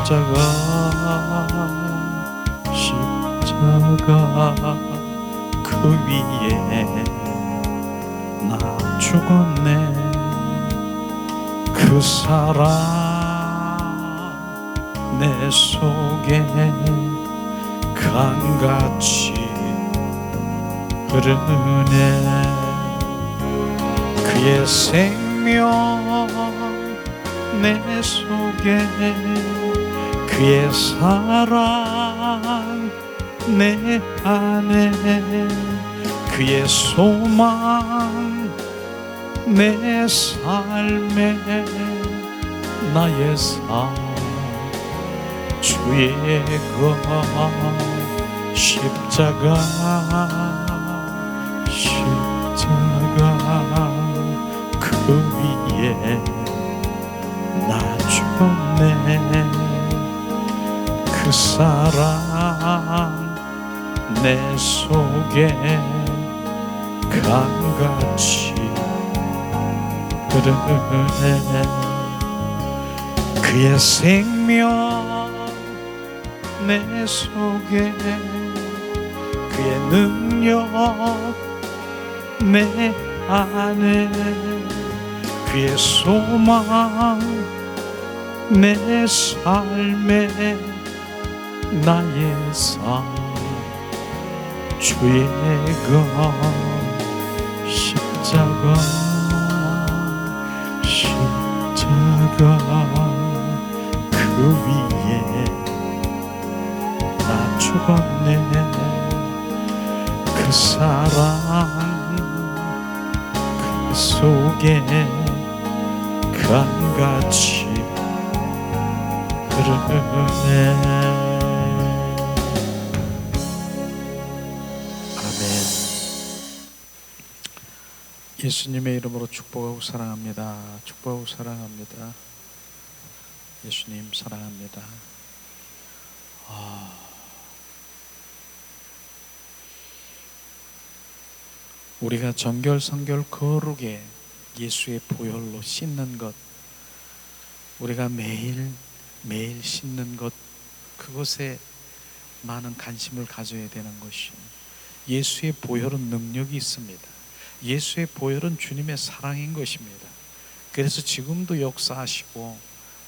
십자가 그 위에 나 죽었네. 그 사랑 내 속에 강같이 흐르네. 그의 생명 내 속에, 그의 사랑 내 안에, 그의 소망 내 삶에, 나의 삶 주의 것 십자가 그 위에 나 죽었네. 그 사랑 내 속에 강같이 흐르네. 그의 생명 내 속에, 그의 능력 내 안에, 그의 소망 내 삶에, 나의 삶 주의 것 십자가 그 위에 나 죽었네. 그 사랑 그 속에 강같이 흐르네. 아멘. 예수님의 이름으로 축복하고 사랑합니다. 축복하고 사랑합니다. 예수님 사랑합니다. 우리가 정결성결 거룩에 예수의 보혈로 씻는 것, 우리가 매일 씻는 것, 그것에 많은 관심을 가져야 되는 것이, 예수의 보혈은 능력이 있습니다. 예수의 보혈은 주님의 사랑인 것입니다. 그래서 지금도 역사하시고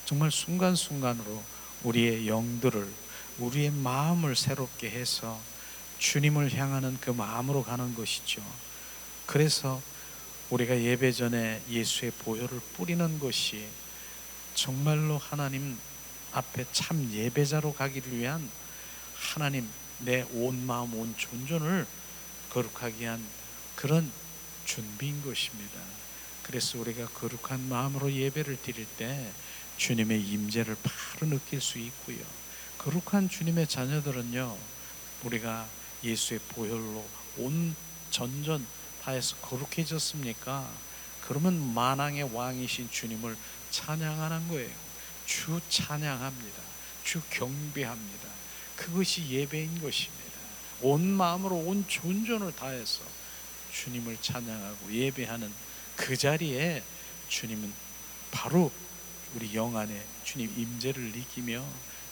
정말 순간순간으로 우리의 영들을, 우리의 마음을 새롭게 해서 주님을 향하는 그 마음으로 가는 것이죠. 그래서 우리가 예배 전에 예수의 보혈을 뿌리는 것이 정말로 하나님 앞에 참 예배자로 가기를 위한, 하나님 내 온 마음 온 존존을 거룩하게 위한 그런 준비인 것입니다. 그래서 우리가 거룩한 마음으로 예배를 드릴 때 주님의 임재를 바로 느낄 수 있고요. 거룩한 주님의 자녀들은요, 우리가 예수의 보혈로 온 전전 다해서 거룩해졌습니까? 그러면 만왕의 왕이신 주님을 찬양하는 거예요. 주 찬양합니다. 주 경배합니다. 그것이 예배인 것입니다. 온 마음으로 온 존존을 다해서 주님을 찬양하고 예배하는 그 자리에 주님은 바로 우리 영 안에 주님 임재를 느끼며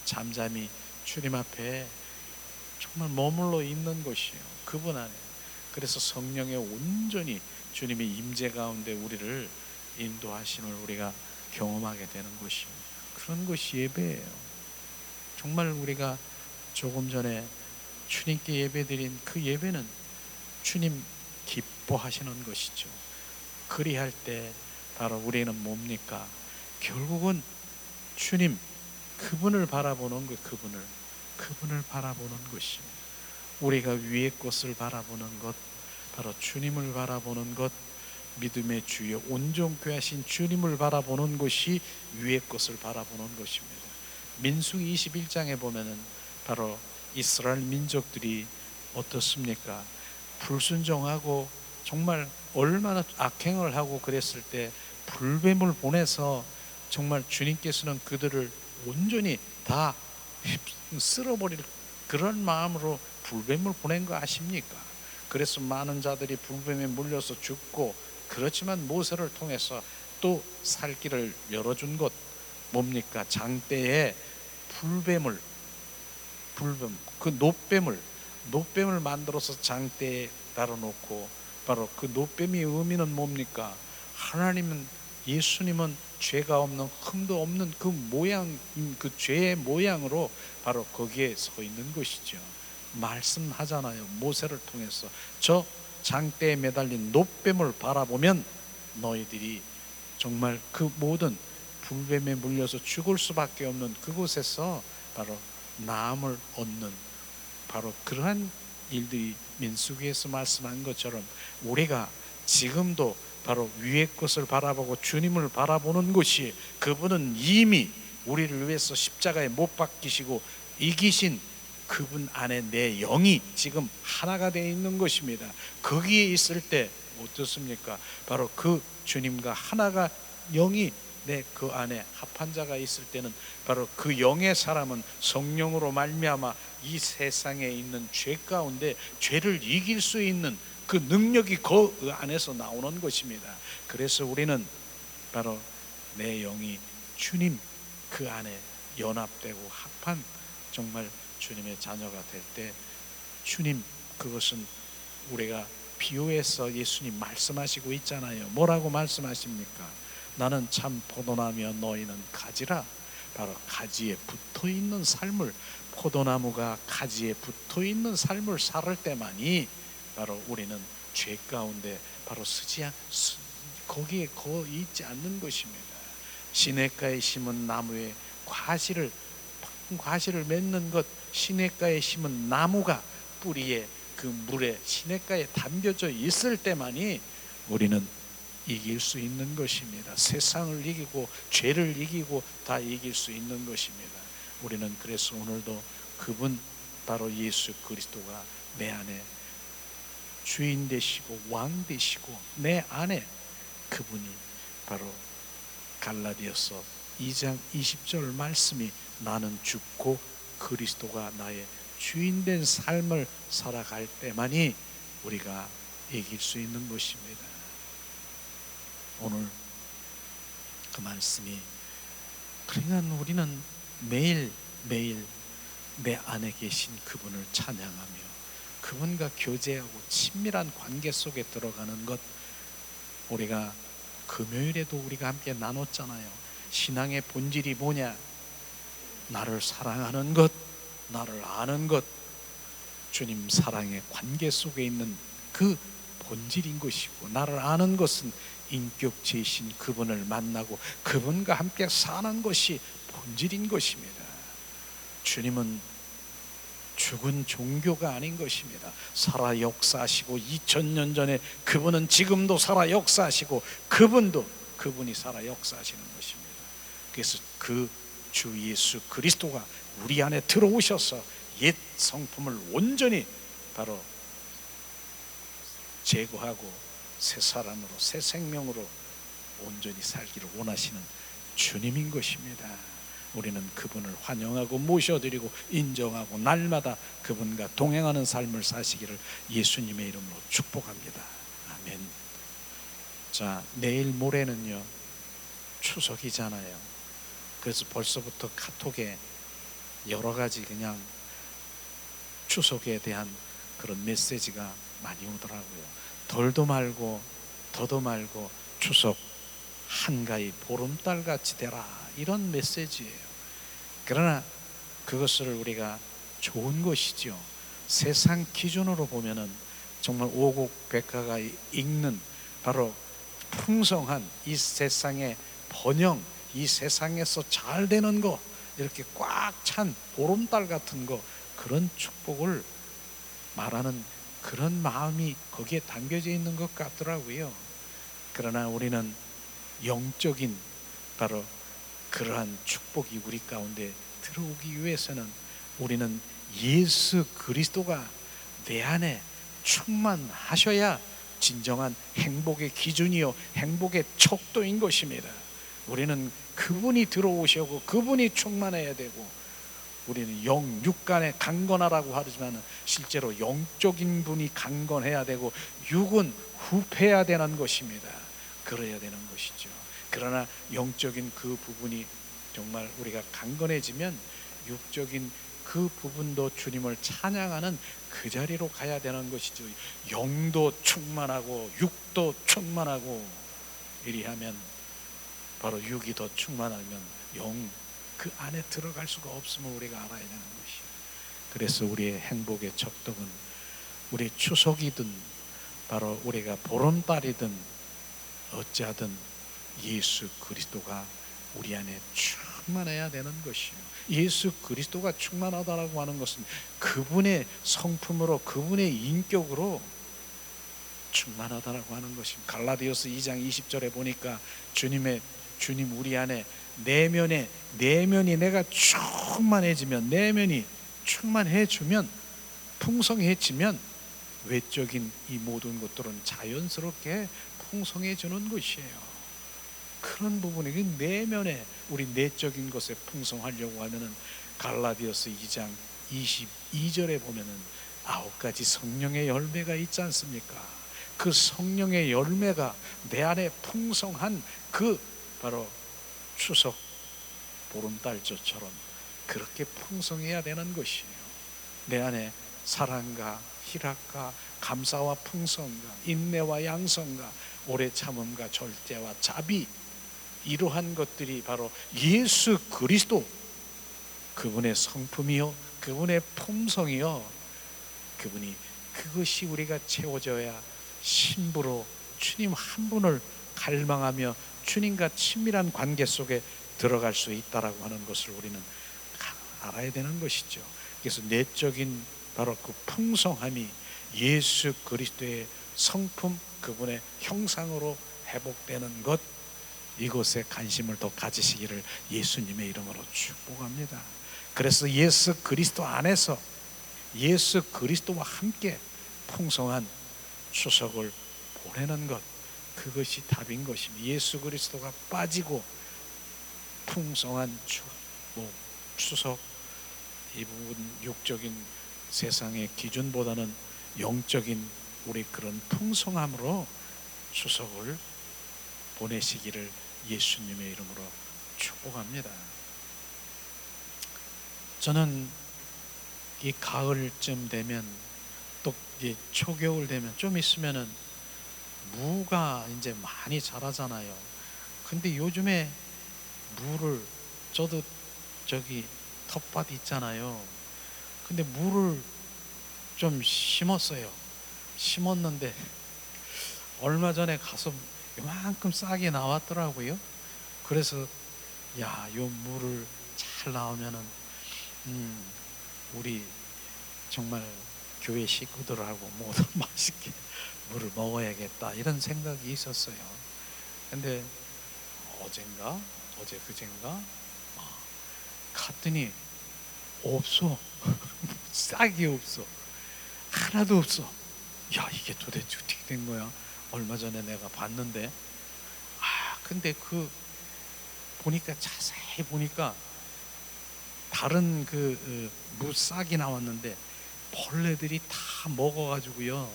잠잠히 주님 앞에 정말 머물러 있는 것이에요. 그분 안에. 그래서 성령의 온전히 주님의 임재 가운데 우리를 인도하심을 우리가 경험하게 되는 것이에요. 그런 것이 예배예요. 정말 우리가 조금 전에 주님께 예배드린 그 예배는 주님 기뻐하시는 것이죠. 그리할 때 바로 우리는 뭡니까? 결국은 주님, 그분을 바라보는 것, 그분을 바라보는 것입니다. 우리가 위의 것을 바라보는 것, 바로 주님을 바라보는 것, 믿음의 주여 온전케 하신 주님을 바라보는 것이 위의 것을 바라보는 것입니다. 민수기 21장에 보면은 바로 이스라엘 민족들이 어떻습니까? 불순종하고 정말 얼마나 악행을 하고 그랬을 때 불뱀을 보내서 정말 주님께서는 그들을 온전히 다 쓸어버릴 그런 마음으로 불뱀을 보낸 거 아십니까? 그래서 많은 자들이 불뱀에 물려서 죽고, 그렇지만 모세를 통해서 또 살 길을 열어준 것 뭡니까? 장대에 불뱀을 그 노뱀을 만들어서 장대에 달아놓고, 바로 그 노뱀의 의미는 뭡니까? 하나님은, 예수님은 죄가 없는, 흠도 없는 그 모양, 그 죄의 모양으로 바로 거기에 서 있는 것이죠. 말씀하잖아요, 모세를 통해서. 저 장대에 매달린 노뱀을 바라보면 너희들이 정말 그 모든 불뱀에 물려서 죽을 수밖에 없는 그곳에서 바로 나음을 얻는, 바로 그러한 일들이 민수기에서 말씀한 것처럼 우리가 지금도 바로 위의 것을 바라보고 주님을 바라보는 것이, 그분은 이미 우리를 위해서 십자가에 못 박히시고 이기신 그분 안에 내 영이 지금 하나가 되어 있는 것입니다. 거기에 있을 때 어떻습니까? 바로 그 주님과 하나가, 영이 내 그 안에 합한 자가 있을 때는 바로 그 영의 사람은 성령으로 말미암아 이 세상에 있는 죄 가운데 죄를 이길 수 있는 그 능력이 그 안에서 나오는 것입니다. 그래서 우리는 바로 내 영이 주님 그 안에 연합되고 합한 정말 주님의 자녀가 될 때, 주님, 그것은 우리가 비유해서 예수님 말씀하시고 있잖아요. 뭐라고 말씀하십니까? 나는 참 포도나무여 너희는 가지라. 바로 가지에 붙어있는 삶을, 포도나무가 가지에 붙어있는 삶을 살 때만이 바로 우리는 죄 가운데 바로 거기에 있지 않는 것입니다. 시냇가에 심은 나무에 과실을 맺는 것, 시냇가에 심은 나무가 뿌리에 그 물에 시냇가에 담겨져 있을 때만이 우리는 이길 수 있는 것입니다. 세상을 이기고 죄를 이기고 다 이길 수 있는 것입니다. 우리는 그래서 오늘도 그분, 바로 예수 그리스도가 내 안에 주인 되시고 왕 되시고 내 안에 그분이 바로 갈라디아서 2장 20절 말씀이, 나는 죽고 그리스도가 나의 주인된 삶을 살아갈 때만이 우리가 이길 수 있는 것입니다. 오늘 그 말씀이, 그러니까 우리는 매일 내 안에 계신 그분을 찬양하며 그분과 교제하고 친밀한 관계 속에 들어가는 것, 우리가 금요일에도 우리가 함께 나눴잖아요. 신앙의 본질이 뭐냐? 나를 사랑하는 것, 나를 아는 것, 주님 사랑의 관계 속에 있는 그 본질인 것이고, 나를 아는 것은 인격체이신 그분을 만나고 그분과 함께 사는 것이 본질인 것입니다. 주님은 죽은 종교가 아닌 것입니다. 살아 역사하시고 2000년 전에 그분은 지금도 살아 역사하시고 그분이 살아 역사하시는 것입니다. 그래서 그 주 예수 그리스도가 우리 안에 들어오셔서 옛 성품을 온전히 바로 제거하고 새 사람으로, 새 생명으로 온전히 살기를 원하시는 주님인 것입니다. 우리는 그분을 환영하고 모셔드리고 인정하고 날마다 그분과 동행하는 삶을 사시기를 예수님의 이름으로 축복합니다. 아멘. 자, 내일 모레는요 추석이잖아요. 그래서 벌써부터 카톡에 여러 가지 그냥 추석에 대한 그런 메시지가 많이 오더라고요. 덜도 말고 더도 말고 추석 한가히 보름달 같이 되라, 이런 메시지예요. 그러나 그것을 우리가 좋은 것이죠. 세상 기준으로 보면은 정말 오곡백화가 읽는 바로 풍성한 이 세상의 번영, 이 세상에서 잘 되는 거, 이렇게 꽉 찬 보름달 같은 거, 그런 축복을 말하는 그런 마음이 거기에 담겨져 있는 것 같더라고요. 그러나 우리는 영적인 바로 그러한 축복이 우리 가운데 들어오기 위해서는 우리는 예수 그리스도가 내 안에 충만하셔야 진정한 행복의 기준이요 행복의 척도인 것입니다. 우리는 그분이 들어오시고 그분이 충만해야 되고, 우리는 육간에 강건하라고 하지만 실제로 영적인 분이 강건해야 되고 육은 후패해야 되는 것입니다. 그래야 되는 것이죠. 그러나 영적인 그 부분이 정말 우리가 강건해지면 육적인 그 부분도 주님을 찬양하는 그 자리로 가야 되는 것이죠. 영도 충만하고 육도 충만하고 이리하면 바로 육이 더 충만하면 영 그 안에 들어갈 수가 없음을 우리가 알아야 되는 것이에요. 그래서 우리의 행복의 척도는 우리 추석이든 바로 우리가 보름달이든 어찌하든 예수 그리스도가 우리 안에 충만해야 되는 것이요. 예수 그리스도가 충만하다라고 하는 것은 그분의 성품으로 그분의 인격으로 충만하다라고 하는 것입니다. 갈라디아서 2장 20절에 보니까 주님 우리 안에 내면이 내가 충만해지면, 내면이 충만해지면, 풍성해지면 외적인 이 모든 것들은 자연스럽게 풍성해지는 것이에요. 그런 부분이 내면에 우리 내적인 것에 풍성하려고 하면은 갈라디아서 2장 22절에 보면은 9가지 성령의 열매가 있지 않습니까? 그 성령의 열매가 내 안에 풍성한 그 바로 추석 보름달조처럼 그렇게 풍성해야 되는 것이에요. 내 안에 사랑과 희락과 감사와 풍성과 인내와 양성과 오래 참음과 절제와 자비, 이러한 것들이 바로 예수 그리스도 그분의 성품이요 그분의 품성이요 그것이 우리가 채워져야 신부로 주님 한 분을 갈망하며 주님과 친밀한 관계 속에 들어갈 수 있다라고 하는 것을 우리는 알아야 되는 것이죠. 그래서 내적인 바로 그 풍성함이 예수 그리스도의 성품, 그분의 형상으로 회복되는 것, 이곳에 관심을 더 가지시기를 예수님의 이름으로 축복합니다. 그래서 예수 그리스도 안에서 예수 그리스도와 함께 풍성한 추석을 보내는 것, 그것이 답인 것입니다. 예수 그리스도가 빠지고 풍성한 추석, 이 부분 육적인 세상의 기준보다는 영적인 우리 그런 풍성함으로 추석을 보내시기를 예수님의 이름으로 축복합니다. 저는 이 가을쯤 되면 또 초겨울 되면 좀 있으면은 무가 이제 많이 자라잖아요. 근데 요즘에 무를 저도 저기 텃밭 있잖아요. 근데 무를 좀 심었어요. 심었는데 얼마 전에 가서 이만큼 싹이 나왔더라고요. 그래서 야, 요 무를 잘 나오면은 우리 정말 교회 식구들하고 모두 맛있게 물을 먹어야겠다 이런 생각이 있었어요. 근데 어제 그젠가 갔더니 없어. 싹이 없어. 하나도 없어. 야, 이게 도대체 어떻게 된 거야? 얼마 전에 내가 봤는데 근데 보니까 자세히 보니까 다른 무싹이 나왔는데 벌레들이 다 먹어가지고요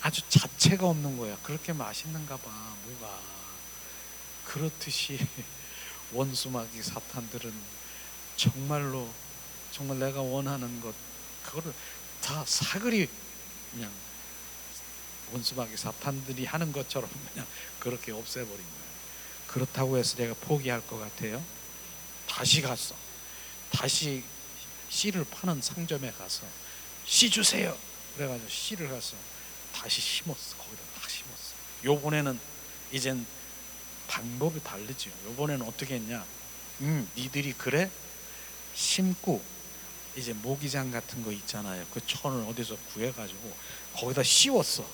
아주 자체가 없는 거야. 그렇게 맛있는가 봐 무가. 그렇듯이 원수마귀 사탄들은 정말 내가 원하는 것 그거를 다 사그리 그냥 원수마귀 사탄들이 하는 것처럼 그냥 그렇게 없애버린 거예요. 그렇다고 해서 내가 포기할 것 같아요? 다시 씨를 파는 상점에 가서 씨 주세요. 그래가지고 씨를 가서 다시 심었어. 거기다 딱 심었어. 요번에는 이젠 방법이 다르죠. 요번에는 어떻게 했냐? 니들이 그래? 심고 이제 모기장 같은 거 있잖아요. 그 천을 어디서 구해가지고 거기다 씌웠어.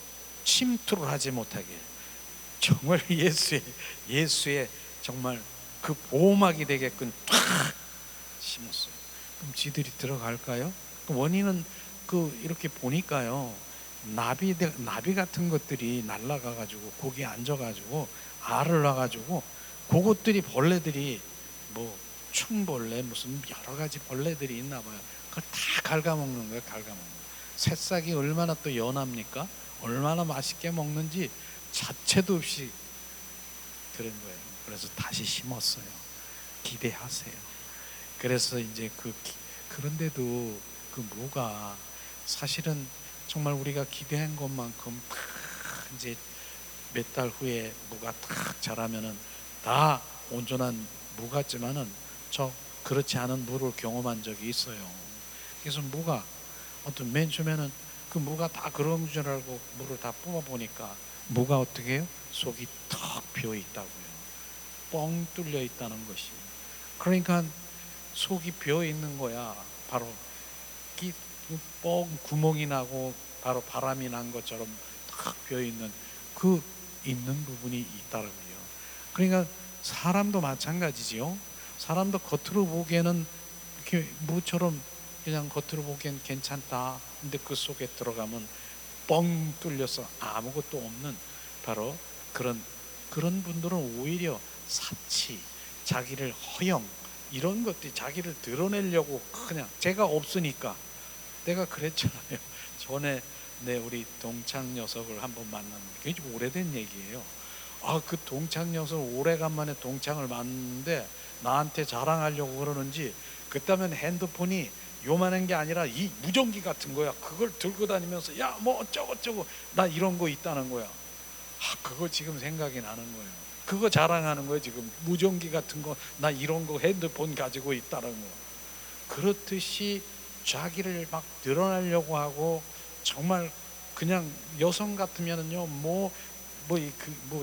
침투를 하지 못하게. 정말 예수의 정말 그 보호막이 되게끔 탁 심었어요. 그럼 지들이 들어갈까요? 그 원인은 이렇게 보니까요. 나비 같은 것들이 날아가가지고 거기에 앉아가지고 알을 낳아가지고 그것들이 벌레들이 뭐 충벌레 무슨 여러 가지 벌레들이 있나 봐요. 그걸 다 갉아먹는 거예요. 새싹이 얼마나 또 연합니까? 얼마나 맛있게 먹는지 자체도 없이 들은 거예요. 그래서 다시 심었어요. 기대하세요. 그래서 이제 그런데도 그 무가 사실은 정말 우리가 기대한 것만큼 탁 이제 몇 달 후에 무가 탁 자라면은 다 온전한 무 같지만은 저 그렇지 않은 무를 경험한 적이 있어요. 그래서 무가 어떤 맨 처음에는 그 무가 다 그런 줄 알고 무를 다 뽑아 보니까 무가 어떻게 해요? 속이 턱 비어 있다고요. 뻥 뚫려 있다는 것이. 그러니까 속이 비어 있는 거야. 바로 뻥 구멍이 나고 바로 바람이 난 것처럼 탁 비어 있는 그 있는 부분이 있다고요. 그러니까 사람도 마찬가지지요. 사람도 겉으로 보기에는 이렇게 무처럼 그냥 겉으로 보기엔 괜찮다. 근데 그 속에 들어가면 뻥 뚫려서 아무것도 없는 바로 그런 분들은 오히려 사치, 자기를 허영 이런 것들이 자기를 드러내려고 그냥 제가 없으니까 내가 그랬잖아요. 전에 우리 동창 녀석을 한번 만났는데 굉장히 오래된 얘기예요. 그 동창 녀석 오래간만에 동창을 만났는데 나한테 자랑하려고 그러는지 그때면 핸드폰이 요만한 게 아니라 이 무전기 같은 거야. 그걸 들고 다니면서 야 뭐 어쩌고저쩌고 나 이런 거 있다는 거야. 그거 지금 생각이 나는 거예요. 그거 자랑하는 거예요. 지금 무전기 같은 거 나 이런 거 핸드폰 가지고 있다는 거. 그렇듯이 자기를 막 드러내려고 하고 정말 그냥 여성 같으면은요 뭐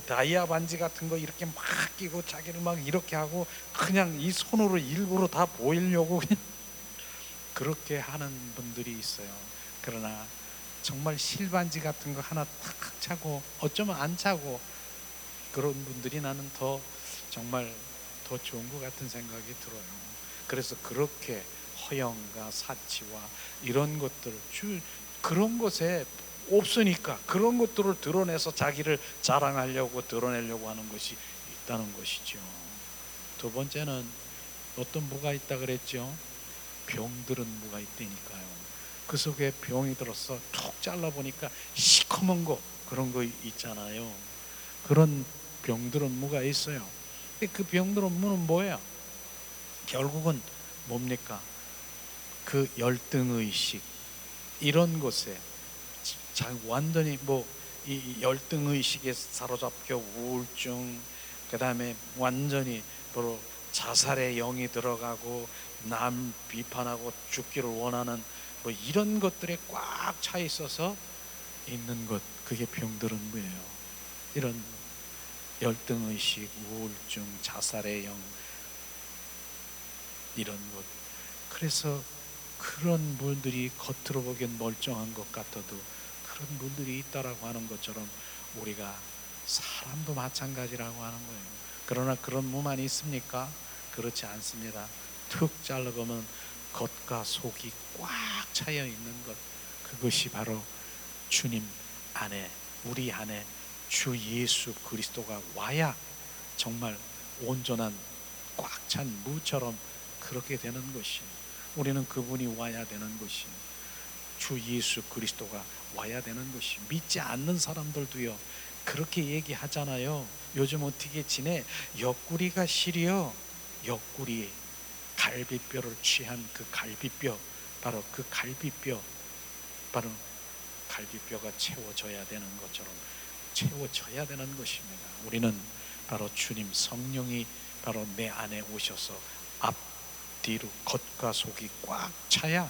다이아 반지 같은 거 이렇게 막 끼고 자기를 막 이렇게 하고 그냥 이 손으로 일부러 다 보이려고 그냥 그렇게 하는 분들이 있어요. 그러나 정말 실반지 같은 거 하나 탁 차고 어쩌면 안 차고 그런 분들이 나는 정말 더 좋은 것 같은 생각이 들어요. 그래서 그렇게 허영과 사치와 이런 것들 그런 것에 없으니까 그런 것들을 드러내서 자기를 자랑하려고 드러내려고 하는 것이 있다는 것이죠. 두 번째는 어떤 무가 있다 그랬죠? 병들은 무가 있다니까요. 그 속에 병이 들어서 툭 잘라보니까 시커먼 거 그런 거 있잖아요. 그런 병들은 무가 있어요. 그 병들은 무는 뭐예요? 결국은 뭡니까? 그 열등의식 이런 것에 완전히 이 열등의식에 사로잡혀 우울증 그 다음에 완전히 바로 자살의 영이 들어가고 남 비판하고 죽기를 원하는 이런 것들에 꽉 차 있어서 있는 것 그게 병들은 무예요. 이런 열등의식, 우울증, 자살의 영 이런 것. 그래서 그런 분들이 겉으로 보기엔 멀쩡한 것 같아도 그런 분들이 있다라고 하는 것처럼 우리가 사람도 마찬가지라고 하는 거예요. 그러나 그런 무만 있습니까? 그렇지 않습니다. 툭 잘라보면 겉과 속이 꽉 차여 있는 것 그것이 바로 주님 안에 우리 안에 주 예수 그리스도가 와야 정말 온전한 꽉 찬 무처럼 그렇게 되는 것이 우리는 그분이 와야 되는 것이 주 예수 그리스도가 와야 되는 것이 믿지 않는 사람들도요 그렇게 얘기하잖아요. 요즘 어떻게 지내? 옆구리가 시려. 옆구리 갈비뼈를 취한 그 갈비뼈 바로 그 갈비뼈 바로 갈비뼈가 채워져야 되는 것처럼 채워져야 되는 것입니다. 우리는 바로 주님 성령이 바로 내 안에 오셔서 앞뒤로 겉과 속이 꽉 차야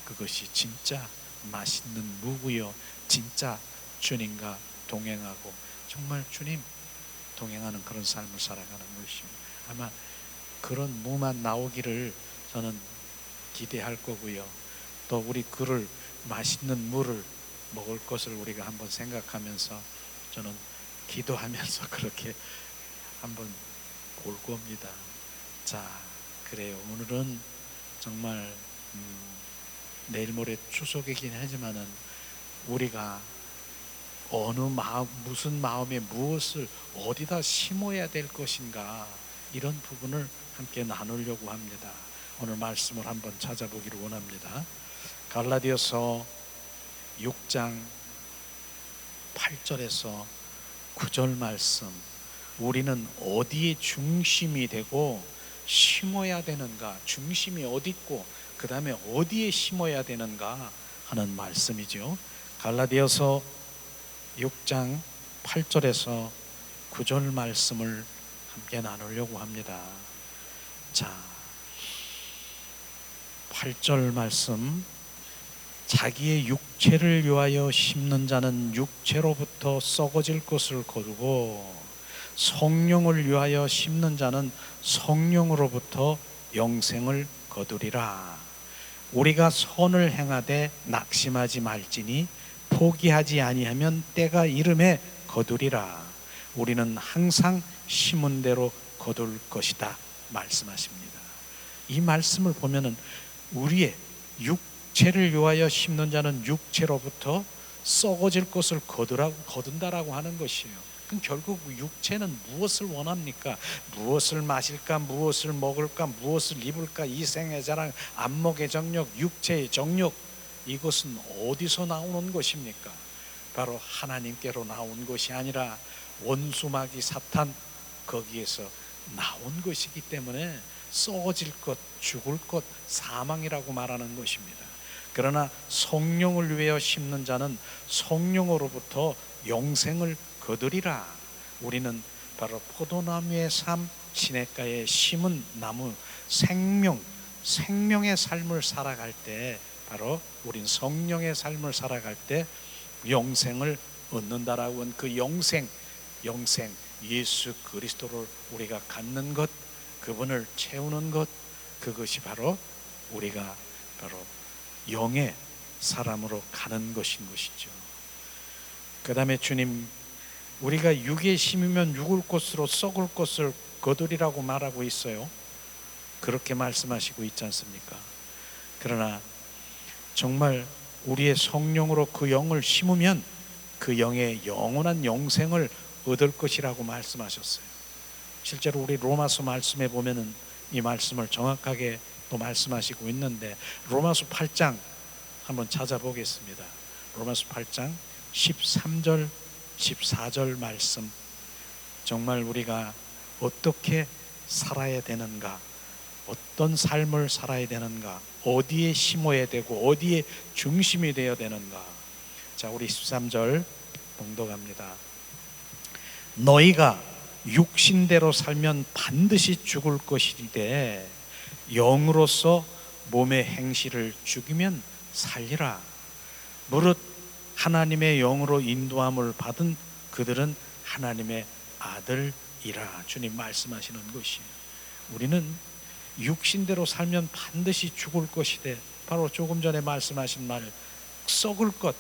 그것이 진짜 맛있는 무고요. 진짜 주님과 동행하고 정말 주님 동행하는 그런 삶을 살아가는 것입니다. 아마 그런 무만 나오기를 저는 기대할 거고요. 또 우리 그를 맛있는 무를 먹을 것을 우리가 한번 생각하면서 저는 기도하면서 그렇게 한번 볼 겁니다. 자, 그래요. 오늘은 정말 내일 모레 추석이긴 하지만은 우리가 무슨 마음에 무엇을 어디다 심어야 될 것인가 이런 부분을 함께 나누려고 합니다. 오늘 말씀을 한번 찾아보기를 원합니다. 갈라디아서 6장 8절에서 9절 말씀 우리는 어디에 중심이 되고 심어야 되는가 중심이 어디 있고 그 다음에 어디에 심어야 되는가 하는 말씀이죠. 갈라디아서 6장 8절에서 9절 말씀을 함께 나누려고 합니다. 자, 8절 말씀, 자기의 육체를 위하여 심는 자는 육체로부터 썩어질 것을 거두고 성령을 위하여 심는 자는 성령으로부터 영생을 거두리라. 우리가 선을 행하되 낙심하지 말지니 포기하지 아니하면 때가 이름에 거두리라. 우리는 항상 심은 대로 거둘 것이다 말씀하십니다. 이 말씀을 보면은 우리의 육체를 위하여 심는 자는 육체로부터 썩어질 것을 거둔다라고 하는 것이에요. 그럼 결국 육체는 무엇을 원합니까? 무엇을 마실까? 무엇을 먹을까? 무엇을 입을까? 이생의 자랑, 안목의 정욕, 육체의 정욕, 이것은 어디서 나오는 것입니까? 바로 하나님께로 나온 것이 아니라 원수마귀 사탄, 거기에서 나온 것이기 때문에 썩어질 것, 죽을 것, 사망이라고 말하는 것입니다. 그러나 성령을 위하여 심는 자는 성령으로부터 영생을 거두리라. 우리는 바로 포도나무의 삶, 시냇가에 심은 나무, 생명의 삶을 살아갈 때, 바로 우린 성령의 삶을 살아갈 때 영생을 얻는다라고 하는 그 영생, 예수 그리스도를 우리가 갖는 것, 그분을 채우는 것, 그것이 바로 우리가 바로 영의 사람으로 가는 것인 것이죠. 그 다음에 주님, 우리가 육에 심으면 육을 것으로 썩을 것을 거두리라고 말하고 있어요. 그렇게 말씀하시고 있지 않습니까? 그러나 정말 우리의 성령으로 그 영을 심으면 그 영의 영원한 영생을 얻을 것이라고 말씀하셨어요. 실제로 우리 로마서 말씀에 보면은 이 말씀을 정확하게 또 말씀하시고 있는데, 로마서 8장 한번 찾아보겠습니다. 로마서 8장 13절 14절 말씀, 정말 우리가 어떻게 살아야 되는가, 어떤 삶을 살아야 되는가, 어디에 심어야 되고 어디에 중심이 되어야 되는가. 자, 우리 13절 봉독합니다. 너희가 육신대로 살면 반드시 죽을 것이되 영으로서 몸의 행실을 죽이면 살리라. 무릇 하나님의 영으로 인도함을 받은 그들은 하나님의 아들이라. 주님 말씀하시는 것이에요. 우리는 육신대로 살면 반드시 죽을 것이되, 바로 조금 전에 말씀하신 말, 썩을 것,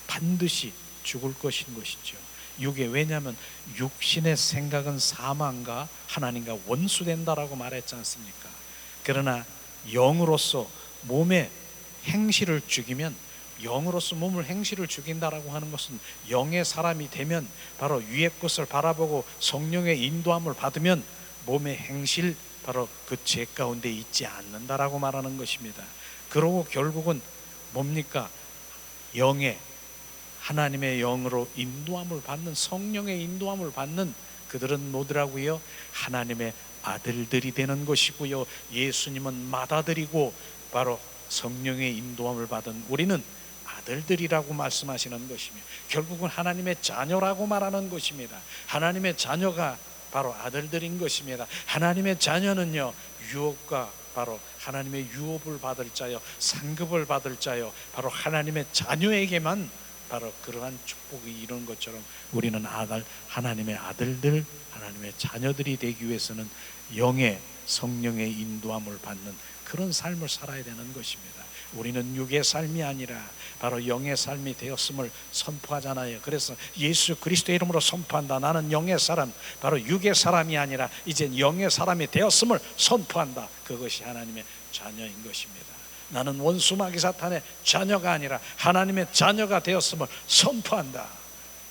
반드시 죽을 것인 것이죠. 육에, 왜냐하면 육신의 생각은 사망과 하나님과 원수된다라고 말했지 않습니까? 그러나 영으로서 몸의 행실을 죽이면, 영으로서 몸을 행실을 죽인다라고 하는 것은 영의 사람이 되면, 바로 위의 것을 바라보고 성령의 인도함을 받으면 몸의 행실, 바로 그 죄 가운데 있지 않는다라고 말하는 것입니다. 그러고 결국은 뭡니까? 영의, 하나님의 영으로 인도함을 받는, 성령의 인도함을 받는 그들은 뭐더라고요? 하나님의 아들들이 되는 것이고요, 예수님은 맏아들이고 바로 성령의 인도함을 받은 우리는 아들들이라고 말씀하시는 것이며, 결국은 하나님의 자녀라고 말하는 것입니다. 하나님의 자녀가 바로 아들들인 것입니다. 하나님의 자녀는요, 유업과 바로 하나님의 유업을 받을 자요, 상급을 받을 자요, 바로 하나님의 자녀에게만 바로 그러한 축복이 이루는 것처럼 우리는 하나님의 아들들, 하나님의 자녀들이 되기 위해서는 영의, 성령의 인도함을 받는 그런 삶을 살아야 되는 것입니다. 우리는 육의 삶이 아니라 바로 영의 삶이 되었음을 선포하잖아요. 그래서 예수 그리스도의 이름으로 선포한다. 나는 영의 사람, 바로 육의 사람이 아니라 이제 영의 사람이 되었음을 선포한다. 그것이 하나님의 자녀인 것입니다. 나는 원수마귀 사탄의 자녀가 아니라 하나님의 자녀가 되었음을 선포한다.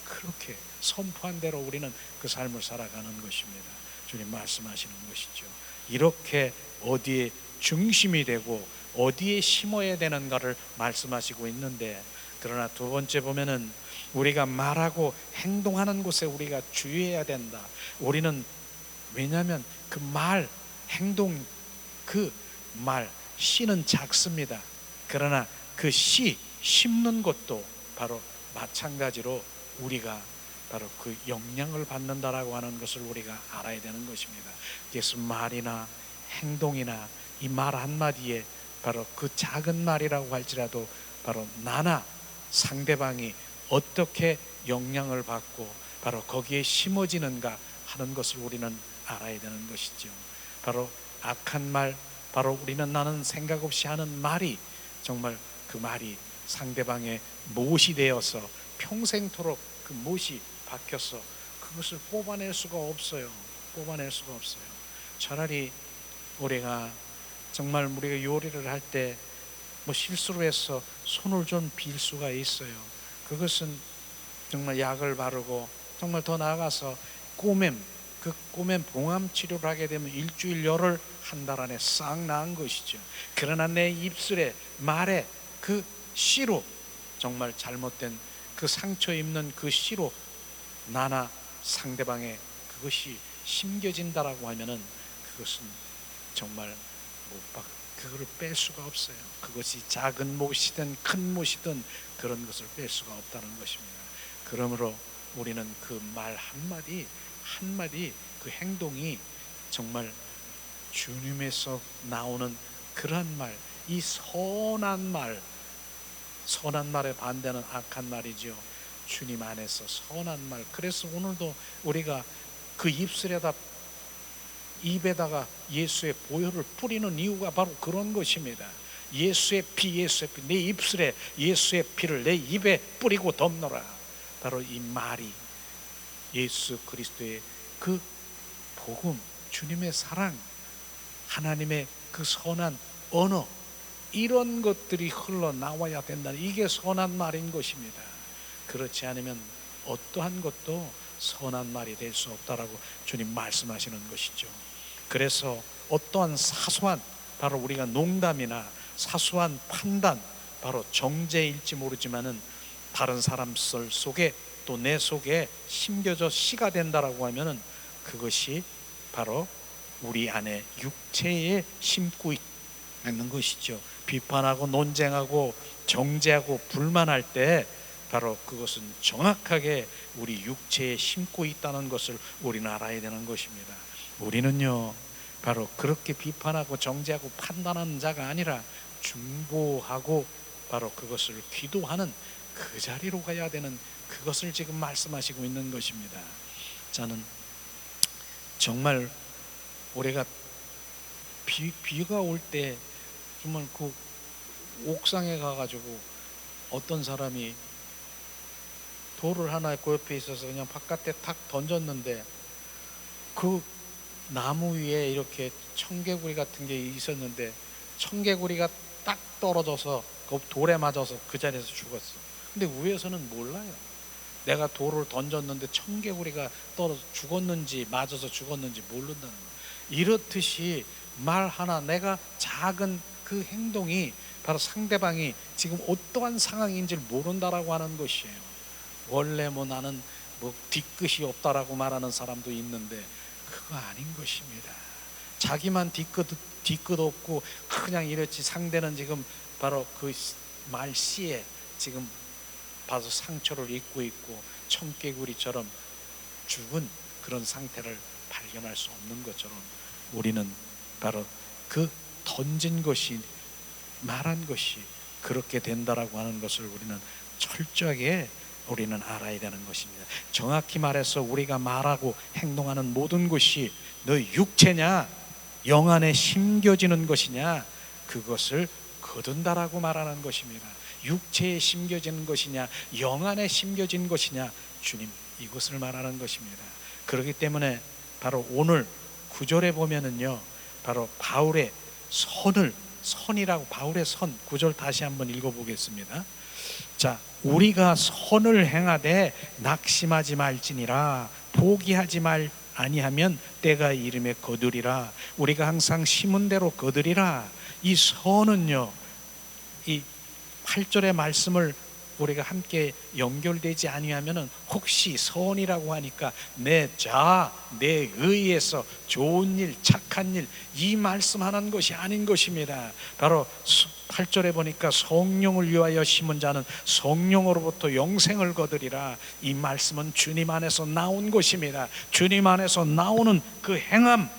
그렇게 선포한 대로 우리는 그 삶을 살아가는 것입니다. 주님 말씀하시는 것이죠. 이렇게 어디에 중심이 되고 어디에 심어야 되는가를 말씀하시고 있는데, 그러나 두 번째 보면은 우리가 말하고 행동하는 곳에 우리가 주의해야 된다. 우리는, 왜냐하면 그 말, 행동, 그 말, 씨는 작습니다. 그러나 그 씨 심는 것도 바로 마찬가지로 우리가 바로 그 영향을 받는다라고 하는 것을 우리가 알아야 되는 것입니다. 그래서 말이나 행동이나 이 말 한마디에 바로 그 작은 말이라고 할지라도 바로 나나 상대방이 어떻게 영향을 받고 바로 거기에 심어지는가 하는 것을 우리는 알아야 되는 것이죠. 바로 악한 말, 바로 우리는 나는 생각 없이 하는 말이 정말 그 말이 상대방의 못이 되어서 평생토록 그 못이 박혀서 그것을 뽑아낼 수가 없어요. 뽑아낼 수가 없어요. 차라리 우리가 정말 우리가 요리를 할 때 뭐 실수로 해서 손을 좀 빌 수가 있어요. 그것은 정말 약을 바르고 정말 더 나아가서 그 꼬맨 봉암 치료를 하게 되면 일주일 열흘 한 달 안에 싹 나은 것이죠. 그러나 내 입술에 말에 그 씨로 정말 잘못된 그 상처 입는 그 씨로 나나 상대방의 그것이 심겨진다라고 하면은 그것은 정말 그거를 뺄 수가 없어요. 그것이 작은 못이든 큰 못이든 그런 것을 뺄 수가 없다는 것입니다. 그러므로 우리는 그 말 한마디 한마디 그 행동이 정말 주님에서 나오는 그런 말, 이 선한 말의 반대는 악한 말이죠. 주님 안에서 선한 말. 그래서 오늘도 우리가 그 입에다가 예수의 보혈을 뿌리는 이유가 바로 그런 것입니다. 예수의 피, 내 입술에 예수의 피를 내 입에 뿌리고 덮노라. 바로 이 말이 예수 그리스도의 그 복음, 주님의 사랑, 하나님의 그 선한 언어, 이런 것들이 흘러나와야 된다. 이게 선한 말인 것입니다. 그렇지 않으면 어떠한 것도 선한 말이 될 수 없다라고 주님 말씀하시는 것이죠. 그래서 어떠한 사소한, 바로 우리가 농담이나 사소한 판단, 바로 정죄일지 모르지만은 다른 사람 속에 또 내 속에 심겨져 씨가 된다라고 하면은 그것이 바로 우리 안에 육체에 심고 있는 것이죠. 비판하고 논쟁하고 정죄하고 불만할 때 바로 그것은 정확하게 우리 육체에 심고 있다는 것을 우리는 알아야 되는 것입니다. 우리는요 바로 그렇게 비판하고 정죄하고 판단하는 자가 아니라 중보하고 바로 그것을 기도하는 그 자리로 가야 되는, 그것을 지금 말씀하시고 있는 것입니다. 저는 정말 우리가 비가 올 때 정말 그 옥상에 가가지고 어떤 사람이 돌을 하나 그 옆에 있어서 그냥 바깥에 탁 던졌는데 그 나무 위에 이렇게 청개구리 같은 게 있었는데 청개구리가 딱 떨어져서 그 돌에 맞아서 그 자리에서 죽었어. 근데 위에서는 몰라요. 내가 돌을 던졌는데 청개구리가 떨어져 죽었는지 맞아서 죽었는지 모른다는 거예요. 이렇듯이 말 하나, 내가 작은 그 행동이 바로 상대방이 지금 어떠한 상황인지를 모른다라고 하는 것이에요. 원래 뭐 나는 뭐 뒤끝이 없다라고 말하는 사람도 있는데 그거 아닌 것입니다. 자기만 뒤끝 없고 그냥 이렇지, 상대는 지금 바로 그 말씨에 지금 봐서 상처를 입고 있고 청개구리처럼 죽은 그런 상태를 발견할 수 없는 것처럼 우리는 바로 그 던진 것이, 말한 것이 그렇게 된다라고 하는 것을 우리는 철저하게 우리는 알아야 되는 것입니다. 정확히 말해서 우리가 말하고 행동하는 모든 것이 너 육체냐 영 안에 심겨지는 것이냐 그것을 거둔다라고 말하는 것입니다. 육체에 심겨지는 것이냐 영 안에 심겨진 것이냐, 주님 이것을 말하는 것입니다. 그렇기 때문에 바로 오늘 9절에 보면은요 바로 바울의 선이라고, 바울의 선 9절 다시 한번 읽어보겠습니다. 자, 우리가 선을 행하되 낙심하지 말지니라. 포기하지 말 아니하면 때가 이름에 거두리라. 우리가 항상 심은 대로 거두리라. 이 선은요, 이 8절의 말씀을 우리가 함께 연결되지 아니하면은 혹시 선이라고 하니까 내 자아, 내 의에서 좋은 일, 착한 일, 이 말씀하는 것이 아닌 것입니다. 바로 8절에 보니까 성령을 위하여 심은 자는 성령으로부터 영생을 거두리라. 이 말씀은 주님 안에서 나온 것입니다. 주님 안에서 나오는 그 행함,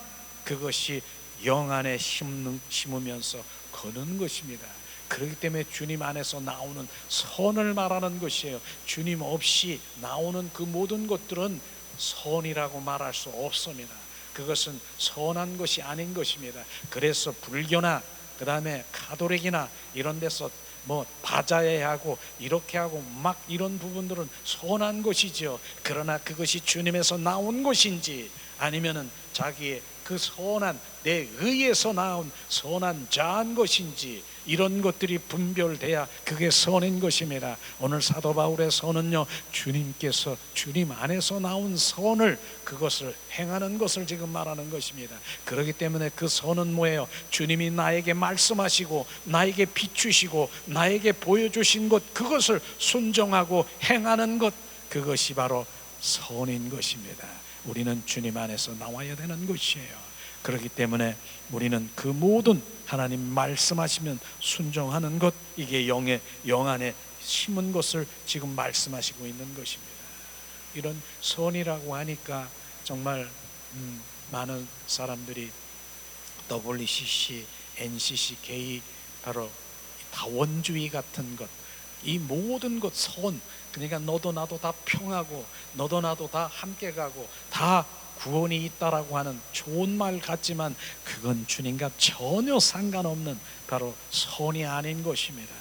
그것이 영 안에 심으면서 거는 것입니다. 그렇기 때문에 주님 안에서 나오는 선을 말하는 것이에요. 주님 없이 나오는 그 모든 것들은 선이라고 말할 수 없습니다. 그것은 선한 것이 아닌 것입니다. 그래서 불교나 그 다음에 가톨릭이나 이런 데서 뭐 바자회하고 이렇게 하고 막 이런 부분들은 선한 것이죠. 그러나 그것이 주님에서 나온 것인지 아니면은 자기의 그 선한 내 의에서 나온 선한 자한 것인지 이런 것들이 분별돼야 그게 선인 것입니다. 오늘 사도 바울의 선은요, 주님께서 주님 안에서 나온 선을 그것을 행하는 것을 지금 말하는 것입니다. 그렇기 때문에 그 선은 뭐예요? 주님이 나에게 말씀하시고 나에게 비추시고 나에게 보여주신 것, 그것을 순종하고 행하는 것, 그것이 바로 선인 것입니다. 우리는 주님 안에서 나와야 되는 것이에요. 그렇기 때문에 우리는 그 모든 하나님 말씀하시면 순종하는 것, 이게 영 안에 심은 것을 지금 말씀하시고 있는 것입니다. 이런 선이라고 하니까 정말 많은 사람들이 WCC, NCC, K, 바로 다원주의 같은 것, 이 모든 것 선, 그러니까 너도 나도 다 평하고 너도 나도 다 함께 가고 다 구원이 있다라고 하는 좋은 말 같지만 그건 주님과 전혀 상관없는 바로 선이 아닌 것입니다.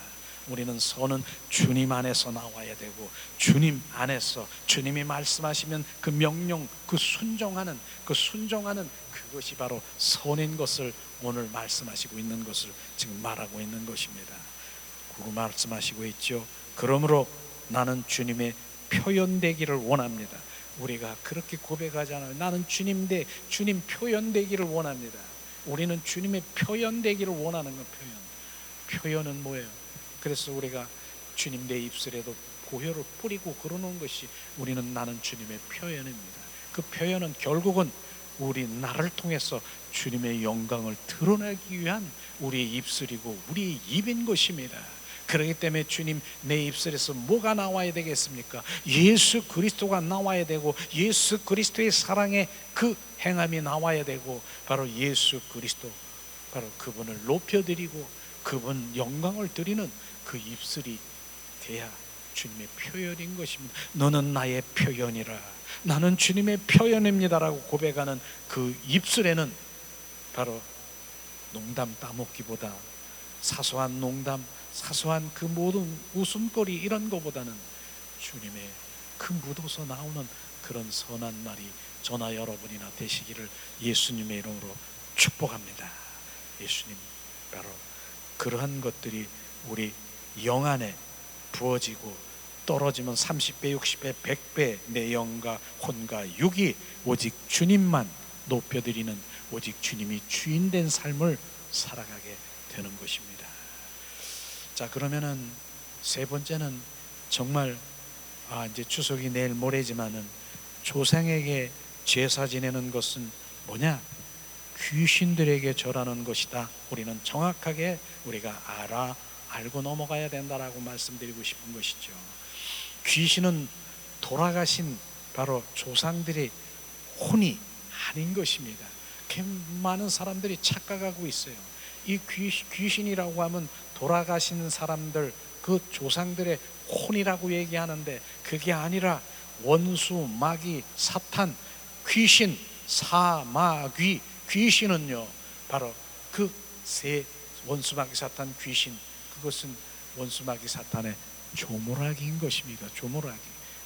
우리는 선은 주님 안에서 나와야 되고 주님 안에서 주님이 말씀하시면 그 명령, 그 순종하는 그것이 바로 선인 것을 오늘 말씀하시고 있는 것을 지금 말하고 있는 것입니다. 그리고 말씀하시고 있죠. 그러므로 나는 주님의 표현되기를 원합니다. 우리가 그렇게 고백하잖아요. 나는 주님 표현되기를 원합니다. 우리는 주님의 표현되기를 원하는 건 표현은 뭐예요? 그래서 우리가 주님 내 입술에도 보혈을 뿌리고 그러는 것이 우리는 나는 주님의 표현입니다. 그 표현은 결국은 우리 나를 통해서 주님의 영광을 드러내기 위한 우리의 입술이고 우리의 입인 것입니다. 그렇기 때문에 주님 내 입술에서 뭐가 나와야 되겠습니까? 예수 그리스도가 나와야 되고 예수 그리스도의 사랑의 그 행함이 나와야 되고 바로 예수 그리스도, 바로 그분을 높여드리고 그분 영광을 드리는 그 입술이 돼야 주님의 표현인 것입니다. 너는 나의 표현이라, 나는 주님의 표현입니다라고 고백하는 그 입술에는 바로 농담 따먹기보다 사소한 농담, 사소한 그 모든 웃음거리 이런 것보다는 주님의 그 묻어서 나오는 그런 선한 말이 저나 여러분이나 되시기를 예수님의 이름으로 축복합니다. 예수님, 바로 그러한 것들이 우리 영 안에 부어지고 떨어지면 30배, 60배, 100배 내 영과 혼과 육이 오직 주님만 높여드리는, 오직 주님이 주인된 삶을 살아가게 되는 것입니다. 자, 그러면은 세 번째는 정말 이제 추석이 내일 모레지만은 조상에게 제사 지내는 것은 뭐냐? 귀신들에게 절하는 것이다. 우리는 정확하게 우리가 알고 넘어가야 된다라고 말씀드리고 싶은 것이죠. 귀신은 돌아가신 바로 조상들의 혼이 아닌 것입니다. 많은 사람들이 착각하고 있어요. 이 귀신이라고 하면 돌아가신 사람들, 그 조상들의 혼이라고 얘기하는데 그게 아니라 원수, 마귀, 사탄, 귀신, 사마귀, 귀신은요 바로 그 세 원수, 마귀, 사탄, 귀신, 그것은 원수, 마귀, 사탄의 조모락인 것입니다. 조모락이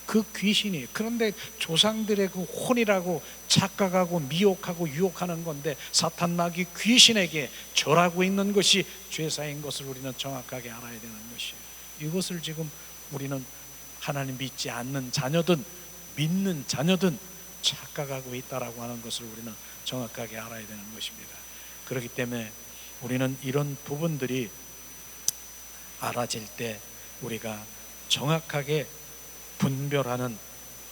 그 귀신이. 그런데 조상들의 그 혼이라고 착각하고 미혹하고 유혹하는 건데 사탄, 마귀, 귀신에게 절하고 있는 것이 죄사인 것을 우리는 정확하게 알아야 되는 것이에요. 이것을 지금 우리는 하나님 믿지 않는 자녀든 믿는 자녀든 착각하고 있다라고 하는 것을 우리는 정확하게 알아야 되는 것입니다. 그렇기 때문에 우리는 이런 부분들이 알아질 때 우리가 정확하게 분별하는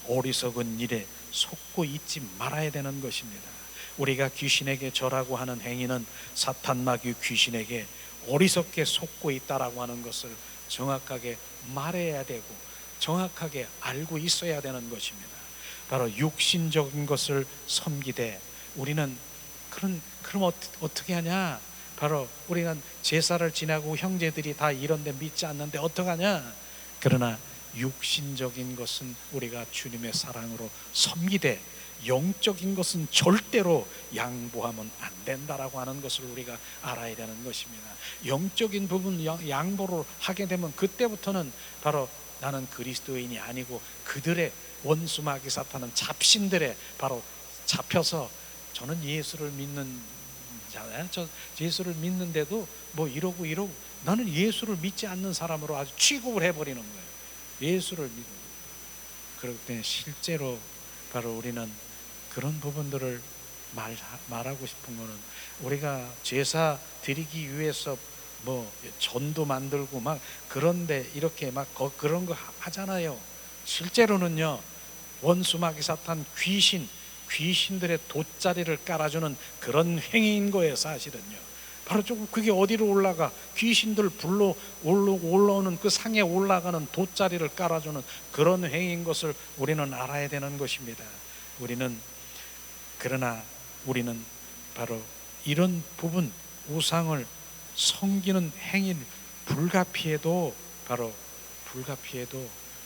어리석은 일에 속고 있지 말아야 되는 것입니다. 우리가 귀신에게 절하고 하는 행위는 사탄 마귀 귀신에게 어리석게 속고 있다라고 하는 것을 정확하게 말해야 되고 정확하게 알고 있어야 되는 것입니다. 바로 육신적인 것을 섬기되 우리는 그럼 어떻게 하냐? 바로 우리가 제사를 지나고 형제들이 다 이런데 믿지 않는데 어떡하냐? 그러나 육신적인 것은 우리가 주님의 사랑으로 섬기되 영적인 것은 절대로 양보하면 안 된다라고 하는 것을 우리가 알아야 되는 것입니다. 영적인 부분 양보를 하게 되면 그때부터는 바로 나는 그리스도인이 아니고 그들의 원수 마귀 사탄은 잡신들에 바로 잡혀서 저는 예수를 믿는 자잖아요. 저 예수를 믿는데도 뭐 이러고 나는 예수를 믿지 않는 사람으로 아주 취급을 해버리는 거예요. 예수를 믿는. 그럴 때 실제로 바로 우리는 그런 부분들을 말하고 싶은 거는 우리가 제사 드리기 위해서 뭐 전도 만들고 막 그런데 이렇게 막 그런 거 하잖아요. 실제로는요 원수 마귀 사탄 귀신들의 돗자리를 깔아주는 그런 행위인 거예요. 사실은요 바로 조금 그게 어디로 올라가 귀신들 불러 올라오는 그 상에 올라가는 돗자리를 깔아주는 그런 행위인 것을 우리는 알아야 되는 것입니다. 그러나 우리는 바로 이런 부분 우상을 섬기는 행위를 불가피해도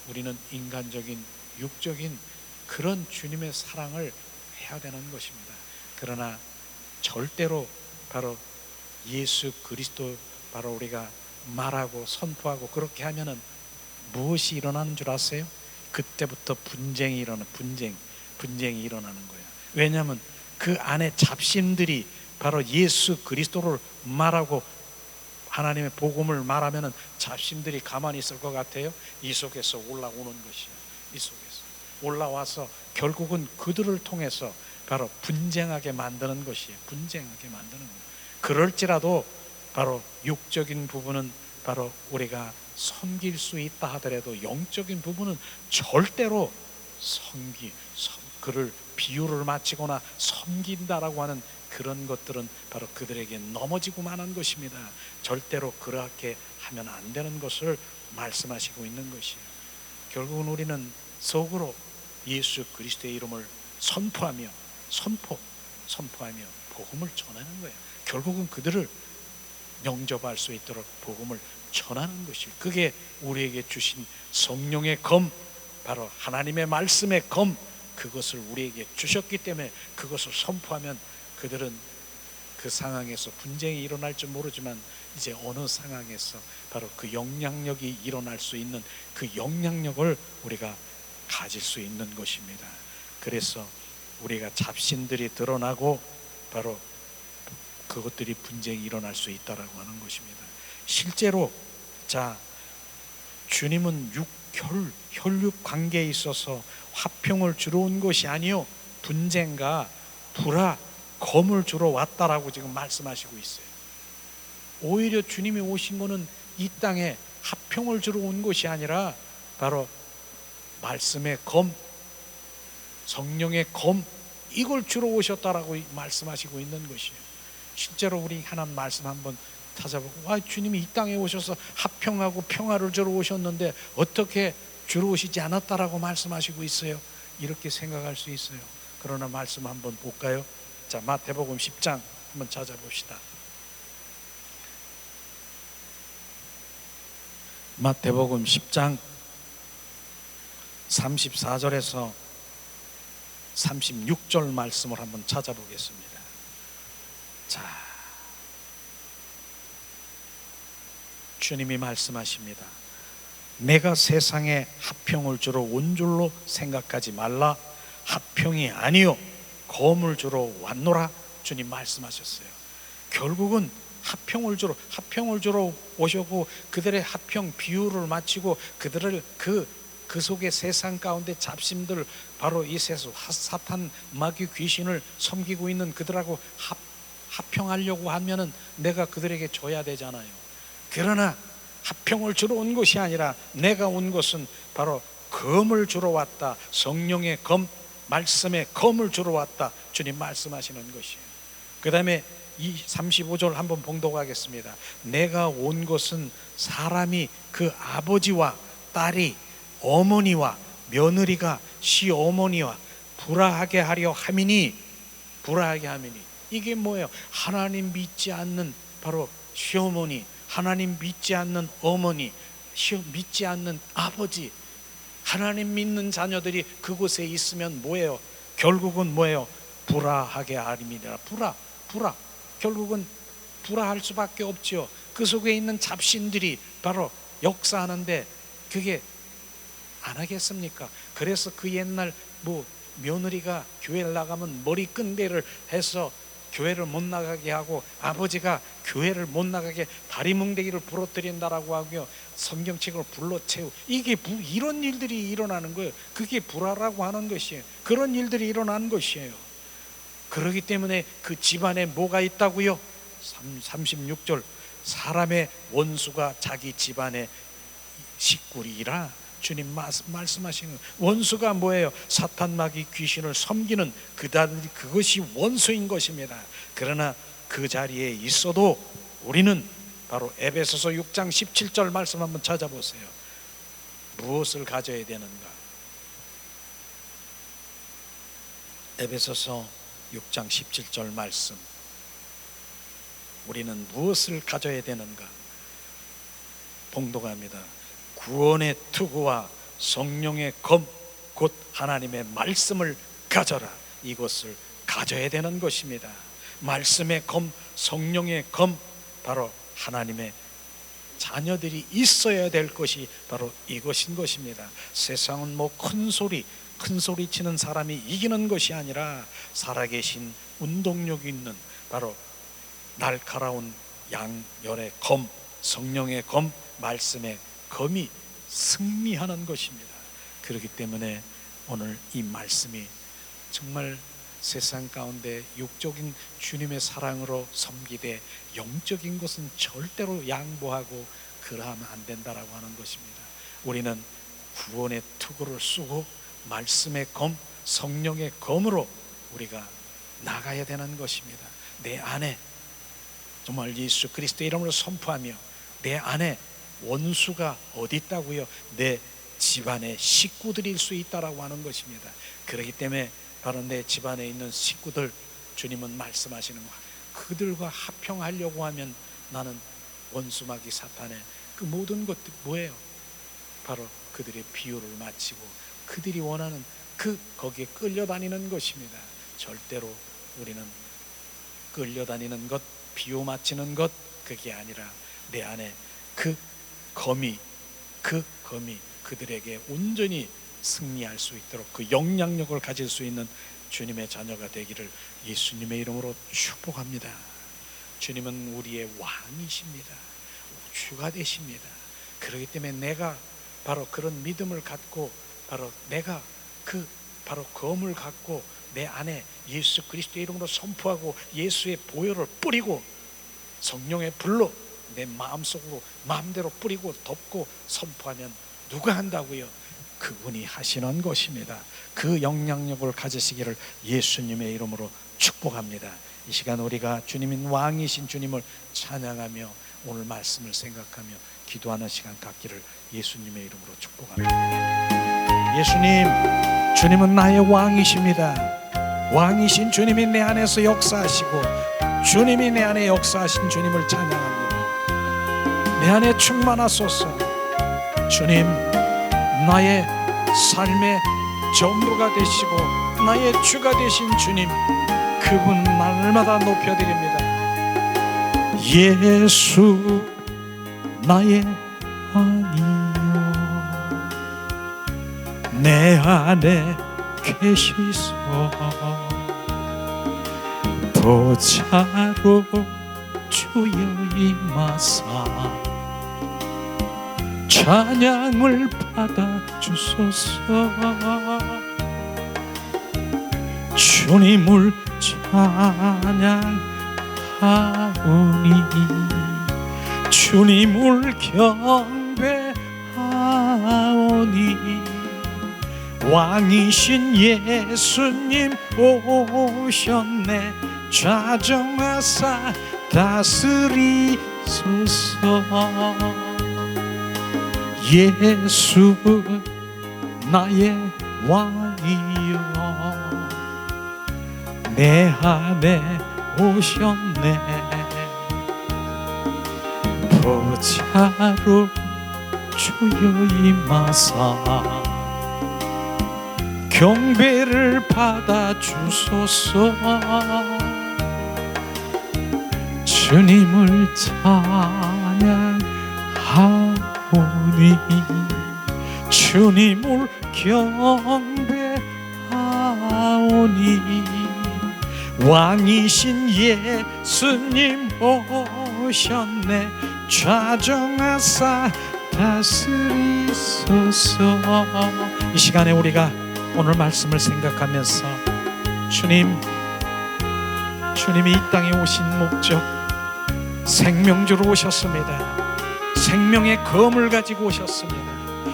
우리는 인간적인 육적인 그런 주님의 사랑을 해야 되는 것입니다. 그러나 절대로 바로 예수 그리스도 바로 우리가 말하고 선포하고 그렇게 하면은 무엇이 일어나는 줄 아세요? 그때부터 분쟁이 일어나는 거예요. 왜냐하면 그 안에 잡신들이 바로 예수 그리스도를 말하고 하나님의 복음을 말하면은 잡신들이 가만히 있을 것 같아요? 이 속에서 올라오는 것이에요. 이 속에서 올라와서 결국은 그들을 통해서 바로 분쟁하게 만드는 것이에요. 분쟁하게 만드는 거예요. 그럴지라도 바로 육적인 부분은 바로 우리가 섬길 수 있다 하더라도 영적인 부분은 절대로 그를 비유를 맞추거나 섬긴다라고 하는 그런 것들은 바로 그들에게 넘어지고 마는 것입니다. 절대로 그렇게 하면 안 되는 것을 말씀하시고 있는 것이에요. 결국은 우리는 속으로 예수 그리스도의 이름을 선포하며 복음을 전하는 거예요. 결국은 그들을 영접할 수 있도록 복음을 전하는 것이 그게 우리에게 주신 성령의 검 바로 하나님의 말씀의 검 그것을 우리에게 주셨기 때문에 그것을 선포하면 그들은 그 상황에서 분쟁이 일어날지 모르지만 이제 어느 상황에서 바로 그 영향력이 일어날 수 있는 그 영향력을 우리가 가질 수 있는 것입니다. 그래서 우리가 잡신들이 드러나고 바로 그것들이 분쟁이 일어날 수 있다라고 하는 것입니다. 실제로 주님은 혈육 관계에 있어서 화평을 주러 온 것이 아니요 분쟁과 불화, 검을 주러 왔다라고 지금 말씀하시고 있어요. 오히려 주님이 오신 것은 이 땅에 화평을 주러 온 것이 아니라 바로 말씀의 검, 성령의 검 이걸 주러 오셨다라고 말씀하시고 있는 것이에요. 실제로 우리 하나님 말씀 한번 찾아보고 주님이 이 땅에 오셔서 화평하고 평화를 주러 오셨는데 어떻게 주러 오시지 않았다라고 말씀하시고 있어요. 이렇게 생각할 수 있어요. 그러나 말씀 한번 볼까요? 마태복음 10장 한번 찾아봅시다. 마태복음 10장 34절에서 36절 말씀을 한번 찾아보겠습니다. 주님이 말씀하십니다. 내가 세상에 화평을 주러 온 줄로 생각하지 말라. 화평이 아니요 검을 주러 왔노라. 주님 말씀하셨어요. 결국은 화평을 주러 오셨고 그들의 화평 비유를 마치고 그들을 그 속에 세상 가운데 잡심들 바로 이 세상 사탄 마귀 귀신을 섬기고 있는 그들하고 화평하려고 하면은 내가 그들에게 줘야 되잖아요. 그러나 화평을 주러 온 것이 아니라 내가 온 것은 바로 검을 주러 왔다. 성령의 검, 말씀의 검을 주러 왔다. 주님 말씀하시는 것이에요. 그 다음에 이 35절 한번 봉독하겠습니다. 내가 온 것은 사람이 그 아버지와 딸이 어머니와 며느리가 시어머니와 불화하게 하려 함이니, 불화하게 함이니, 이게 뭐예요? 하나님 믿지 않는 바로 시어머니, 하나님 믿지 않는 어머니, 믿지 않는 아버지, 하나님 믿는 자녀들이 그곳에 있으면 뭐예요? 결국은 뭐예요? 불화하게 하림이니라. 불화 결국은 불화할 수밖에 없죠. 그 속에 있는 잡신들이 바로 역사하는데 그게 안 하겠습니까? 그래서 그 옛날 며느리가 교회를 나가면 머리 끈대를 해서 교회를 못 나가게 하고, 아버지가 교회를 못 나가게 다리 뭉대기를 부러뜨린다라고 하고요, 성경책을 불러채우, 이게 이런 일들이 일어나는 거예요. 그게 불화라고 하는 것이에요. 그런 일들이 일어나는 것이에요. 그렇기 때문에 그 집안에 뭐가 있다고요? 36절, 사람의 원수가 자기 집안의 식구리라. 주님 말씀하시는 원수가 뭐예요? 사탄 마귀 귀신을 섬기는 그것이 원수인 것입니다. 그러나 그 자리에 있어도 우리는 바로 에베소서 6장 17절 말씀 한번 찾아보세요. 무엇을 가져야 되는가? 에베소서 6장 17절 말씀, 우리는 무엇을 가져야 되는가? 봉독합니다. 구원의 투구와 성령의 검, 곧 하나님의 말씀을 가져라. 이것을 가져야 되는 것입니다. 말씀의 검, 성령의 검, 바로 하나님의 자녀들이 있어야 될 것이 바로 이것인 것입니다. 세상은 큰 소리 치는 사람이 이기는 것이 아니라 살아계신 운동력 있는 바로 날카로운 양열의 검, 성령의 검, 말씀의 검이 승리하는 것입니다. 그렇기 때문에 오늘 이 말씀이 정말 세상 가운데 육적인 주님의 사랑으로 섬기되 영적인 것은 절대로 양보하고 그러하면 안 된다라고 하는 것입니다. 우리는 구원의 투구를 쓰고 말씀의 검, 성령의 검으로 우리가 나가야 되는 것입니다. 내 안에 정말 예수 그리스도의 이름으로 선포하며 내 안에 원수가 어디 있다고요? 내 집안의 식구들일 수 있다라고 하는 것입니다. 그렇기 때문에 바로 내 집안에 있는 식구들, 주님은 말씀하시는 거, 그들과 합평하려고 하면 나는 원수 마귀 사탄의 그 모든 것들 뭐예요? 바로 그들의 비유를 마치고 그들이 원하는 거기에 끌려다니는 것입니다. 절대로 우리는 끌려다니는 것, 비유 마치는 것, 그게 아니라 내 안에 그 검이 그들에게 온전히 승리할 수 있도록 그 영향력을 가질 수 있는 주님의 자녀가 되기를 예수님의 이름으로 축복합니다. 주님은 우리의 왕이십니다. 주가 되십니다. 그렇기 때문에 내가 바로 그런 믿음을 갖고 바로 내가 바로 검을 갖고 내 안에 예수 그리스도의 이름으로 선포하고 예수의 보혈을 뿌리고 성령의 불로 내 마음속으로 마음대로 뿌리고 덮고 선포하면 누가 한다고요? 그분이 하시는 것입니다. 그 영향력을 가지시기를 예수님의 이름으로 축복합니다. 이 시간 우리가 주님인 왕이신 주님을 찬양하며 오늘 말씀을 생각하며 기도하는 시간 갖기를 예수님의 이름으로 축복합니다. 예수님, 주님은 나의 왕이십니다. 왕이신 주님이 내 안에서 역사하시고 주님이 내 안에 역사하신 주님을 찬양합니다. 내 안에 충만하소서. 주님, 나의 삶의 전부가 되시고 나의 주가 되신 주님, 그분 날마다 높여드립니다. 예수 나의 왕이여, 내 안에 계시소. 보좌로 주여 임하사 찬양을 받아주소서. 주님을 찬양하오니 주님을 경배하오니 왕이신 예수님 오셨네. 좌정하사 다스리소서. 예수 나의 왕이여 내 안에 오셨네. 보좌로 주여 임하사 경배를 받아 주소서. 주님을 찬양하오니 주님을 경배하오니 왕이신 예수님 오셨네. 좌정하사 다스리소서. 이 시간에 우리가 오늘 말씀을 생각하면서 주님이 이 땅에 오신 목적, 생명주로 오셨습니다. 생명의 검을 가지고 오셨습니다.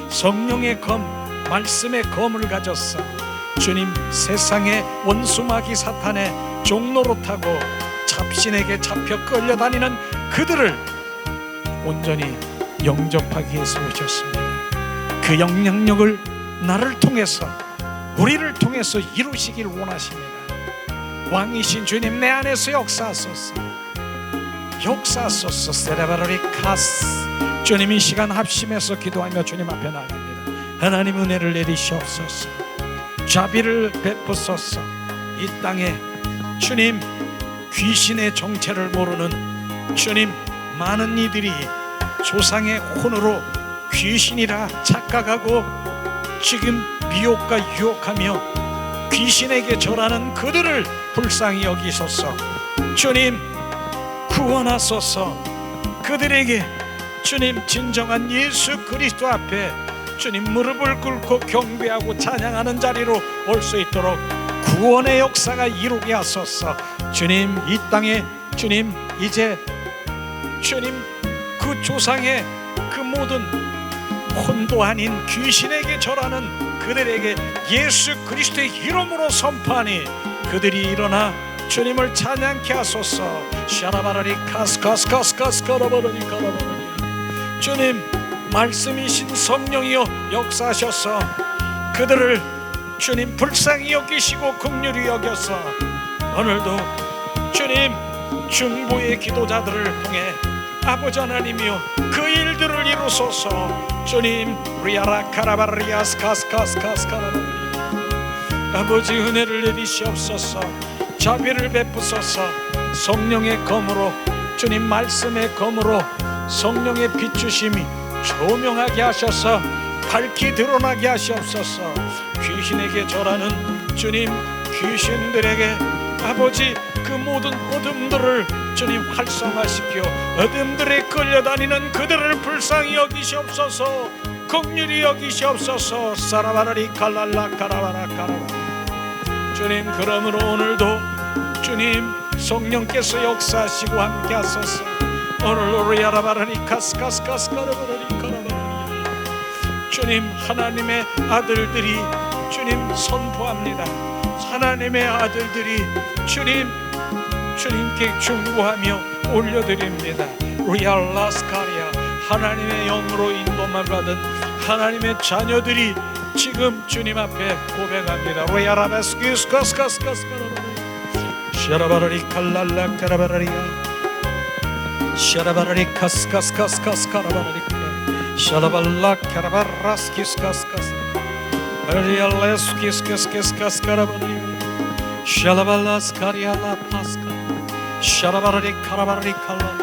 성령의 검, 말씀의 검을 가졌어 주님 세상의 원수마귀 사탄의 종로로 타고 잡신에게 잡혀 끌려다니는 그들을 온전히 영접하기 위해서 오셨습니다. 그 영향력을 나를 통해서, 우리를 통해서 이루시길 원하십니다. 왕이신 주님 내 안에서 역사하소서. 역사하소서. 세라바라리카스. 주님 이 시간 합심해서 기도하며 주님 앞에 나갑니다. 하나님 은혜를 내리시옵소서. 자비를 베푸소서. 이 땅에 주님 귀신의 정체를 모르는 주님 많은 이들이 조상의 혼으로 귀신이라 착각하고 지금 미혹과 유혹하며 귀신에게 절하는 그들을 불쌍히 여기소서. 주님 구원하소서. 그들에게 주님 진정한 예수 그리스도 앞에 주님 무릎을 꿇고 경배하고 찬양하는 자리로 올 수 있도록 구원의 역사가 이루게 하소서. 주님 이 땅에 주님 이제 주님 그 조상의 그 모든 혼도 아닌 귀신에게 절하는 그들에게 예수 그리스도의 이름으로 선포하니 그들이 일어나 주님을 찬양케 하소서. 샤라바라리 카스카스카스카스 카라바라리 카라바라리. 주님 말씀이신 성령이여 역사하셔서 그들을 주님 불쌍히 여기시고 긍휼히 여겨서 오늘도 주님 중보의 기도자들을 통해 아버지 하나님이여 그 일들을 이루소서. 주님 리아라 카라바리아스 카스카스카스 카라바리. 아버지 은혜를 내리시옵소서. 자비를 베푸소서. 성령의 검으로 주님 말씀의 검으로 성령의 비추심이 조명하게 하셔서 밝히 드러나게 하시옵소서. 귀신에게 절하는 주님 귀신들에게 아버지 그 모든 어둠들을 주님 활성화시켜 어둠들에 끌려다니는 그들을 불쌍히 여기시옵소서. 긍휼히 여기시옵소서. 사라바라리 칼랄라 카라바라 카라바. 주님 그러므로 오늘도 주님 성령께서 역사하시고 함께 하소서. 오늘 리아라바라니 카스카스카스 카라바라니 카라바라니. 주님 하나님의 아들들이 주님 선포합니다. 하나님의 아들들이 주님께 중보하며 올려드립니다. 리알라스카리아. 하나님의 영으로 인도만 받은 하나님의 자녀들이 지금 주님 앞에 고백합니다. 리아라바스키스카스카스카스 카라바라니. 샤라바라리 칼랄라 카라바라리아. 샤라바라리 카스카스카스카스 카라바라리. 샤라발라 카라바라스키스카스카스. 리알레스키스카스카스 카라바라리. 샬라발라스카리알라 파스카. 샤라바라리 카라바라리 칼랄라.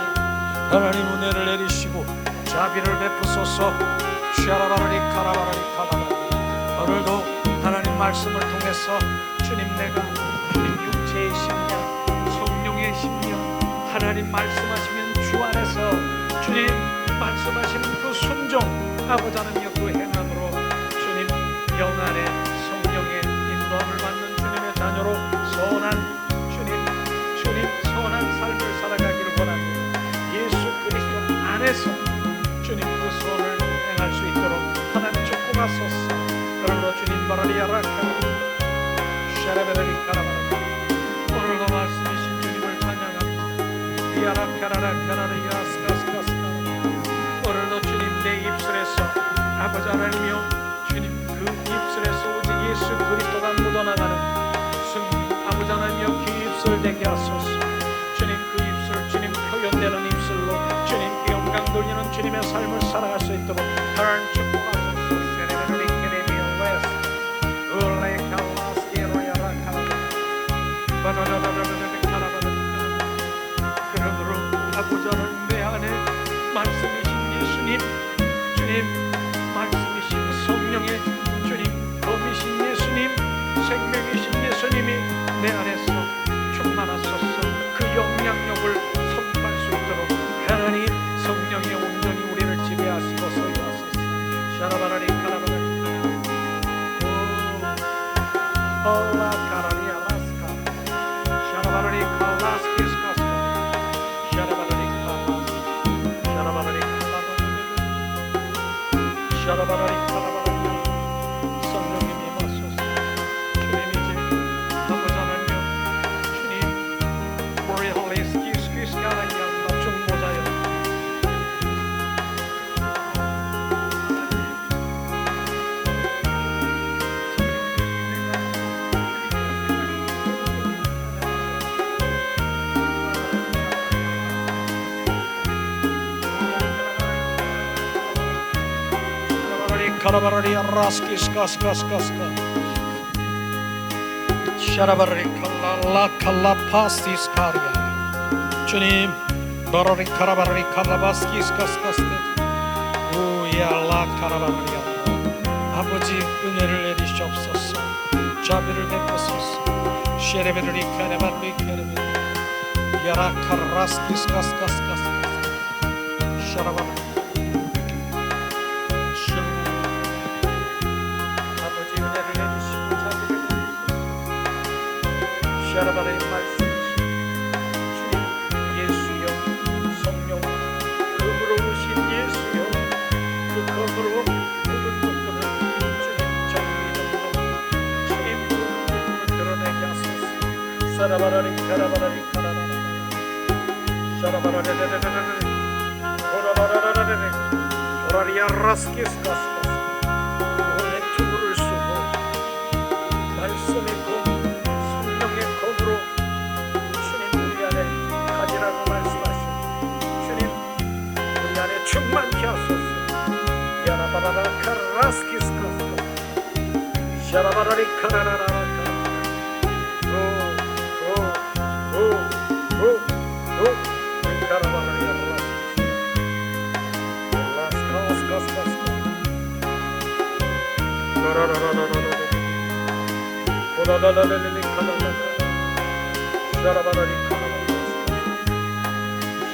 하나님 은혜를 내리시고 자비를 베푸소서. 샤라바라리 카라바라리 칼랄라. 오늘도 하나님 말씀을 통해서 주님 내가 주님 육체의 심령 성령의 심령 하나님 말씀하시면 주 안에서 주님 말씀하시는 그 순종 아버지 하나님의 그 행함으로 주님 영안에 성령의 인도함을 받는 주님의 자녀로 선한 주님 선한 삶을 살아가기를 원합니다. 예수 그리스도 안에 안에서 주님 그 소원을 행할 수 있도록 하나님 축복하소서. 그러므로 주님 바라리아라 샤라베라리 카라바라 오늘도 말씀이신 주님을 찬양합니다. 리아라 카라라 카라라 야스카스카스카 오늘도 주님 내 입술에서 아버지 하나님이여 주님 그 입술에서 오직 예수 그리스도가 묻어나가는 아버지 하나님이여 그 입술 되게 하소서. 주님 그 입술 주님 표현되는 입술로 주님께 영광 돌리는 주님의 삶을 살아갈 수 있도록 하나님 축복하소서. 세레베르리 케레미오 웨스 울레 칼라스케로야라 카라바 바다다다다다다 카라바다 그러므로 아버지 하나님 내 안에 말씀이신 예수님 주님 말씀이신 성령의 주님 검이신 예수님 생명이신 예수님이 내 안에서 충만하소서. 그 영향력을 선포할 수 있도록 하나님 성령의 온전히 우리를 지배하시고 소유하소서. 샤라바라리 카라바라리 올라 카라리 아라스카 샤라바라리 칼라스키스카스카 샤라바라리 칼라스 샤라바라리 칼라바라리 샤라바라리 칼라바라리 성령님 임하소서. 주님 이제 아버지 하나님 주님 모리홀리스키스키스카라 양나 중보자여 카라바라리 아라스키스카스카스카스카 샤라바라리 칼라라 칼라파스티스카리아 주님 바라리 카라바라리 칼라바스키스카스카스카 우야라 카라바라리아 아버지 은혜를 내리시옵소서. 자비를 베푸소서. 쉐레베르리 카라바라리 카라베르 야라 카라스키스카스카스카스카 샤라바라리 샤라바라의 말씀이신 주님 예수여 성령 검으로 오신 예수여 그 검으로 모든 것들을 주님 정리정돈 주님 부름을 드러내게 하소서. 샤라바라리 카라바라리 카라바라 샤라바라레레레레레 오라바라라레레 오라리아 라스키스카스카스 오늘 투구를 쓰고 말씀의 검 검으로 주님 우리 안에 가지라고 말씀하신 주님 우리 안에 충만케 하소서. 야라바라라 카라스키스카스카 샤라바라리 카라라라라 오오오오오 카라바라리 라스카스카스카스카 라라라라라라 오라라라라리 카라라라 샤라바라리 카라바라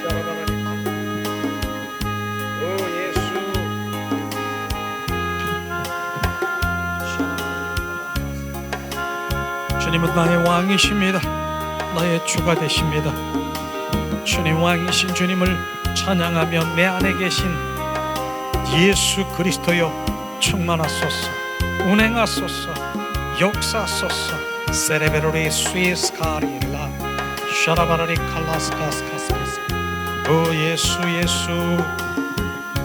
샤라바라리 오 예수 주님은 나의 왕이십니다. 나의 주가 되십니다. 주님 왕이신 주님을 찬양하며 내 안에 계신 예수 그리스도여 충만하소서. 운행하소서. 역사하소서. 세레베로리 스위스카리라 샤라바라리 칼라스카스카스카스 오 예수 예수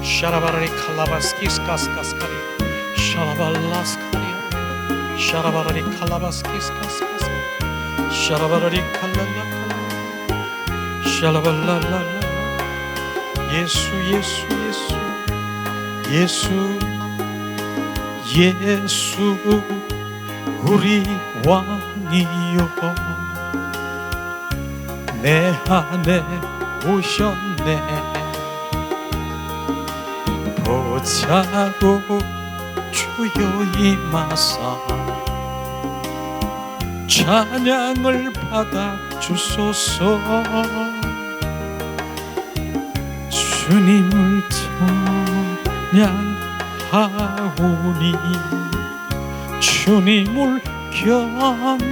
샤라바라리 칼라바스키스카스카스카리 샤라발라스카리 샤라바라리 칼라바스키스카스카스 샤라바라리 칼랄라칼라 샤라발랄랄라 예수 예수 예수 예수 예수 우리 왕이여 내 안에 오셨네 보자로 주여 임하사 찬양을 받아 주소서 주님을 찬양하오니 주님을 경배하오니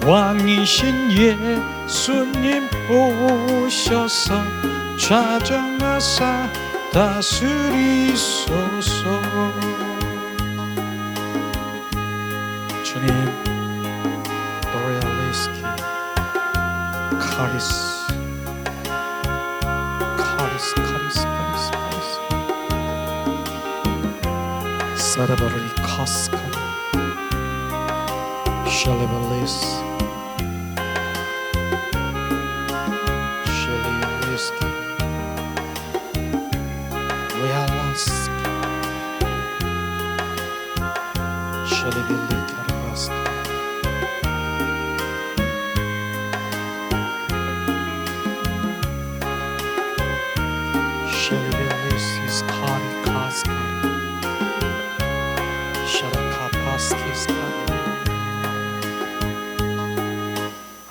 왕이신 예수님 오셔서 좌정하사 다스리소서. 주님, 로얄리스키 카리스 사라바리 카스카리 샬레발리스 샬레발리스키 로얄라스키 샬레빌리 카라바스키 샬레빌리